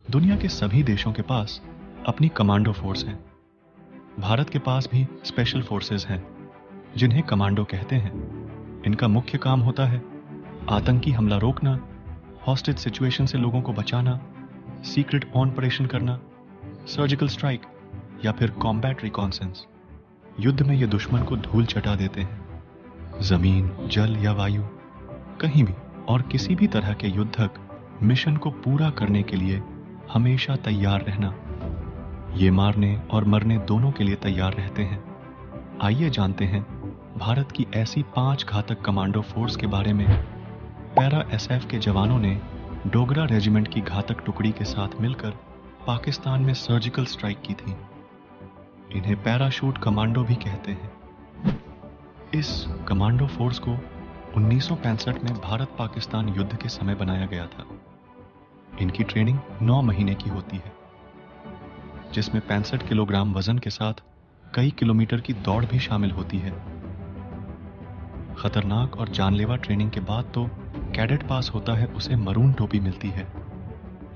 दुनिया के सभी देशों के पास अपनी कमांडो फोर्स है। भारत के पास भी स्पेशल फोर्सेस हैं जिन्हें कमांडो कहते हैं। इनका मुख्य काम होता है आतंकी हमला रोकना, हॉस्टेज सिचुएशन से लोगों को बचाना, सीक्रेट ऑपरेशन करना, सर्जिकल स्ट्राइक या फिर कॉम्बैट रिकॉन्सेंस। युद्ध में ये दुश्मन को धूल चटा देते हैं। जमीन, जल या वायु, कहीं भी और किसी भी तरह के युद्धक मिशन को पूरा करने के लिए हमेशा तैयार रहना। ये मारने और मरने दोनों के लिए तैयार रहते हैं। आइए जानते हैं भारत की ऐसी 5 घातक कमांडो फोर्स के बारे में। पैरा एसएफ के जवानों ने डोगरा रेजिमेंट की घातक टुकड़ी के साथ मिलकर पाकिस्तान में सर्जिकल स्ट्राइक की थी। इन्हें पैराशूट कमांडो भी कहते हैं। इस कमांडो फोर्स को 1965 में भारत पाकिस्तान युद्ध के समय बनाया गया था। इनकी ट्रेनिंग 9 महीने की होती है, जिसमें 65 किलोग्राम वजन के साथ कई किलोमीटर की दौड़ भी शामिल होती है। खतरनाक और जानलेवा ट्रेनिंग के बाद तो कैडेट पास होता है उसे मरून टोपी मिलती है।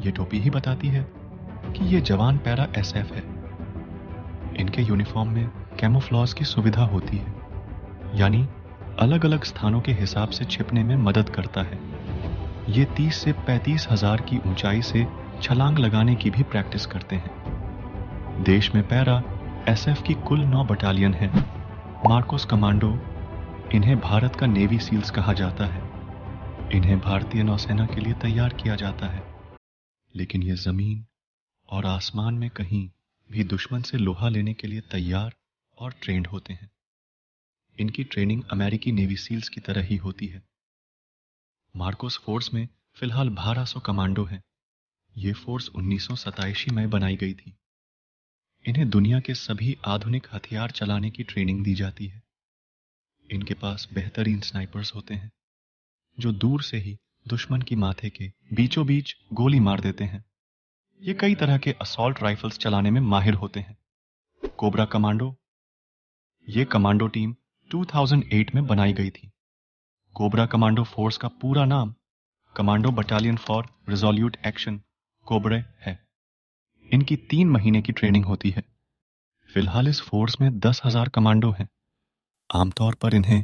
ये टोपी ही बताती है कि ये जवान पैरा एसएफ है। इनके यूनिफॉर्म में कैमोफ्लॉज की सुविधा होती है, यानी अलग अलग स्थानों के हिसाब से छिपने में मदद करता है। ये 30 से 35 हजार की ऊंचाई से छलांग लगाने की भी प्रैक्टिस करते हैं। देश में पैरा एसएफ की कुल 9 बटालियन है। मार्कोस कमांडो, इन्हें भारत का नेवी सील्स कहा जाता है। इन्हें भारतीय नौसेना के लिए तैयार किया जाता है, लेकिन ये जमीन और आसमान में कहीं भी दुश्मन से लोहा लेने के लिए तैयार और ट्रेंड होते हैं। इनकी ट्रेनिंग अमेरिकी नेवी सील्स की तरह ही होती है। मार्कोस फोर्स में फिलहाल 1200 कमांडो हैं। ये फोर्स 1987 में बनाई गई थी। इन्हें दुनिया के सभी आधुनिक हथियार चलाने की ट्रेनिंग दी जाती है। इनके पास बेहतरीन स्नाइपर्स होते हैं जो दूर से ही दुश्मन की माथे के बीचों बीच गोली मार देते हैं। ये कई तरह के असॉल्ट राइफल्स चलाने में माहिर होते हैं। कोबरा कमांडो, ये कमांडो टीम 2008 में बनाई गई थी। कोबरा कमांडो फोर्स का पूरा नाम commando battalion for resolute action COBRA है। इनकी 3 महीने की ट्रेनिंग होती है। फिलहाल इस फोर्स में 10,000 कमांडो हैं। आमतौर पर इन्हें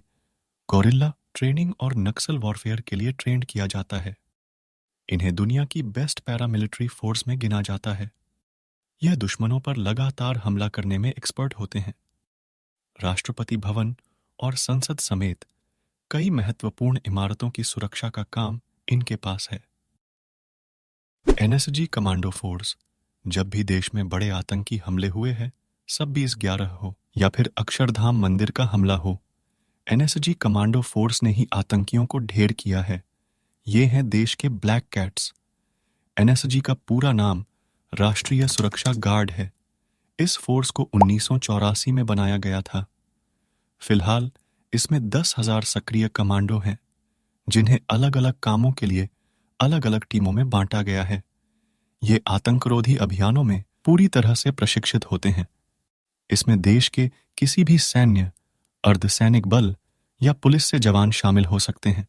गोरिल्ला ट्रेनिंग और नक्सल वॉरफेयर के लिए ट्रेंड किया जाता है। इन्हें दुनिया की बेस्ट पैरामिलिट्री फोर्स में गिना जाता है। यह दुश्मनों पर लगातार हमला करने में एक्सपर्ट होते हैं। राष्ट्रपति भवन और संसद समेत कई महत्वपूर्ण इमारतों की सुरक्षा का काम इनके पास है। एनएसजी कमांडो फोर्स, जब भी देश में बड़े आतंकी हमले हुए हैं, 26/11 हो या फिर अक्षरधाम मंदिर का हमला हो, एनएसजी कमांडो फोर्स ने ही आतंकियों को ढेर किया है। ये हैं देश के ब्लैक कैट्स। एनएसजी का पूरा नाम राष्ट्रीय सुरक्षा गार्ड है। इस फोर्स को 1984 में बनाया गया था। फिलहाल इसमें 10,000 सक्रिय कमांडो हैं, जिन्हें अलग अलग कामों के लिए अलग अलग टीमों में बांटा गया है। ये आतंकरोधी अभियानों में पूरी तरह से प्रशिक्षित होते हैं। इसमें देश के किसी भी सैन्य, अर्धसैनिक बल या पुलिस से जवान शामिल हो सकते हैं।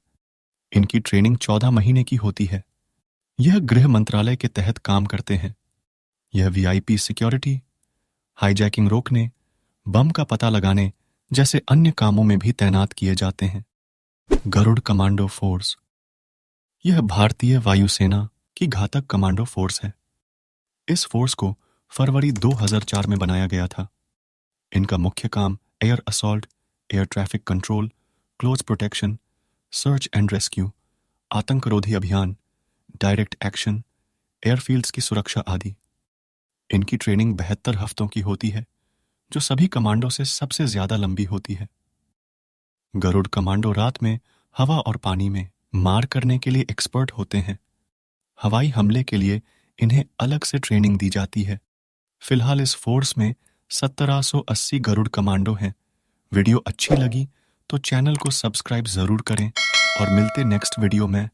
इनकी ट्रेनिंग 14 महीने की होती है। यह गृह मंत्रालय के तहत काम करते हैं। यह वीआईपी सिक्योरिटी, हाईजैकिंग रोकने, बम का पता लगाने जैसे अन्य कामों में भी तैनात किए जाते हैं। गरुड़ कमांडो फोर्स, यह भारतीय वायुसेना की घातक कमांडो फोर्स है। इस फोर्स को फरवरी 2004 में बनाया गया था। इनका मुख्य काम air assault, air traffic control, close protection, search and rescue, आतंकरोधी अभियान, डायरेक्ट एक्शन, एयरफील्ड्स की सुरक्षा आदि। इनकी ट्रेनिंग 72 हफ्तों की होती है, जो सभी कमांडो से सबसे ज्यादा लंबी होती है। गरुड़ कमांडो रात में हवा और पानी में मार करने के लिए एक्सपर्ट होते हैं। हवाई हमले के लिए इन्हें अलग से ट्रेनिंग दी जाती है। फिलहाल इस फोर्स में 1780 गरुड़ कमांडो हैं। वीडियो अच्छी लगी तो चैनल को सब्सक्राइब जरूर करें और मिलते नेक्स्ट वीडियो में।